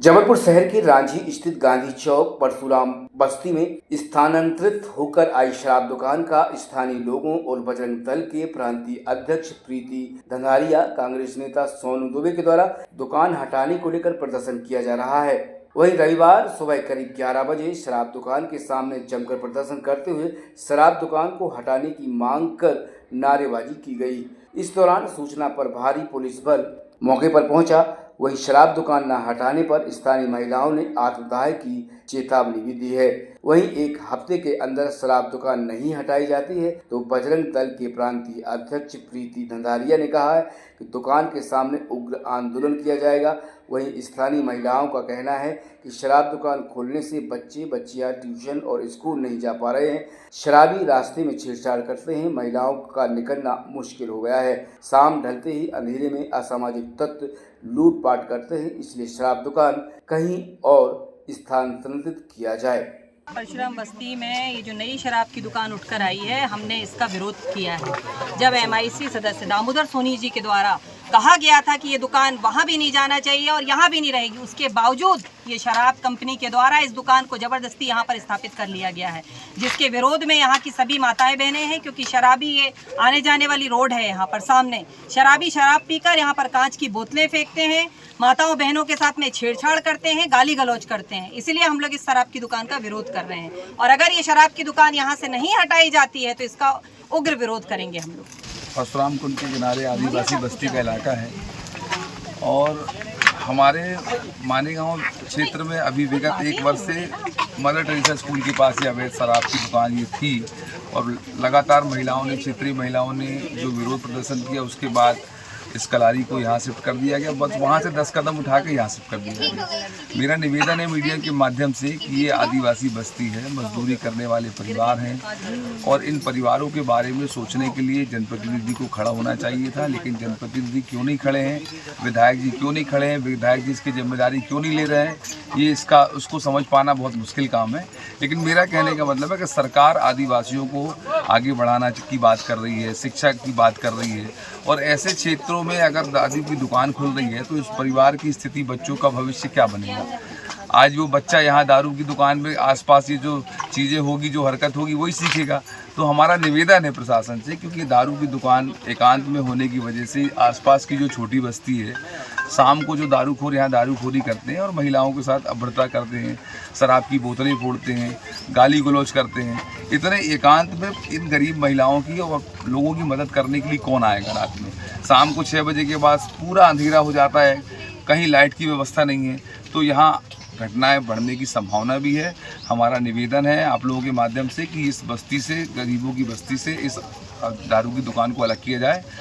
जबलपुर शहर के रांझी स्थित गांधी चौक परशुराम बस्ती में स्थानांतरित होकर आई शराब दुकान का स्थानीय लोगों और बजरंग दल के प्रांतीय अध्यक्ष प्रीति धंधारिया, कांग्रेस नेता सोनू दुबे के द्वारा दुकान हटाने को लेकर प्रदर्शन किया जा रहा है। वहीं रविवार सुबह करीब 11 बजे शराब दुकान के सामने जमकर प्रदर्शन करते हुए शराब दुकान को हटाने की मांग कर नारेबाजी की गई। इस दौरान सूचना पर भारी पुलिस बल मौके पर पहुंचा। वहीं शराब दुकान न हटाने पर स्थानीय महिलाओं ने आत्मदाह की चेतावनी भी दी है। वहीं एक हफ्ते के अंदर शराब दुकान नहीं हटाई जाती है तो बजरंग दल के प्रांतीय अध्यक्ष प्रीति धंधारिया ने कहा है कि दुकान के सामने उग्र आंदोलन किया जाएगा। वहीं स्थानीय महिलाओं का कहना है कि शराब दुकान खोलने से बच्चे बच्चियां ट्यूशन और स्कूल नहीं जा पा रहे हैं। शराबी रास्ते में छेड़छाड़ करते हैं, महिलाओं का निकलना मुश्किल हो गया है। शाम ढलते ही अंधेरे में असामाजिक तत्व लूटपाट करते हैं, इसलिए शराब दुकान कहीं और स्थानांतरित किया जाए। परशुराम बस्ती में ये जो नई शराब की दुकान उठकर आई है, हमने इसका विरोध किया है। जब MIC सदस्य दामोदर सोनी जी के द्वारा कहा गया था कि ये दुकान वहाँ भी नहीं जाना चाहिए और यहाँ भी नहीं रहेगी, उसके बावजूद ये शराब कंपनी के द्वारा इस दुकान को ज़बरदस्ती यहाँ पर स्थापित कर लिया गया है, जिसके विरोध में यहाँ की सभी माताएं बहनें हैं। क्योंकि शराबी ये आने जाने वाली रोड है, यहाँ पर सामने शराबी शराब पीकर यहाँ पर कांच की बोतलें फेंकते हैं, माताओं बहनों के साथ में छेड़छाड़ करते हैं, गाली गलौज करते हैं। इसीलिए हम लोग इस शराब की दुकान का विरोध कर रहे हैं और अगर ये शराब की दुकान यहाँ से नहीं हटाई जाती है तो इसका उग्र विरोध करेंगे हम लोग। परशुराम कुंड के किनारे आदिवासी बस्ती का इलाका है और हमारे मानेगांव क्षेत्र में अभी विगत 1 वर्ष से मदर टेरेसा स्कूल के पास ये अवैध शराब की दुकान ये थी और लगातार महिलाओं ने, क्षेत्रीय महिलाओं ने जो विरोध प्रदर्शन किया, उसके बाद इस कलारी को यहाँ शिफ्ट कर दिया गया। बस वहाँ से 10 कदम उठा के यहाँ शिफ्ट कर दिया गया। मेरा निवेदन है मीडिया के माध्यम से कि ये आदिवासी बस्ती है, मजदूरी करने वाले परिवार हैं और इन परिवारों के बारे में सोचने के लिए जनप्रतिनिधि को खड़ा होना चाहिए था, लेकिन जनप्रतिनिधि क्यों नहीं खड़े हैं, विधायक जी क्यों नहीं खड़े हैं, विधायक जी इसकी जिम्मेदारी क्यों नहीं ले रहे हैं, ये उसको समझ पाना बहुत मुश्किल काम है। लेकिन मेरा कहने का मतलब है कि सरकार आदिवासियों को आगे बढ़ाना की बात कर रही है, शिक्षा की बात कर रही है और ऐसे क्षेत्रों में अगर दादी की दुकान खुल रही है तो इस परिवार की स्थिति, बच्चों का भविष्य क्या बनेगा। आज वो बच्चा यहाँ दारू की दुकान में आसपास ये जो चीज़ें होगी, जो हरकत होगी, वही सीखेगा। तो हमारा निवेदन है प्रशासन से, क्योंकि दारू की दुकान एकांत में होने की वजह से आसपास की जो छोटी बस्ती है, शाम को जो दारूखोर यहाँ दारूखोरी करते हैं और महिलाओं के साथ अभद्रता करते हैं, शराब की बोतलें फोड़ते हैं, गाली गलौज करते हैं, इतने एकांत में इन गरीब महिलाओं की और लोगों की मदद करने के लिए कौन आएगा रात में। शाम को 6 बजे के बाद पूरा अंधेरा हो जाता है, कहीं लाइट की व्यवस्था नहीं है, तो यहाँ घटनाएं बढ़ने की संभावना भी है। हमारा निवेदन है आप लोगों के माध्यम से कि इस बस्ती से, गरीबों की बस्ती से, इस दारू की दुकान को अलग किया जाए।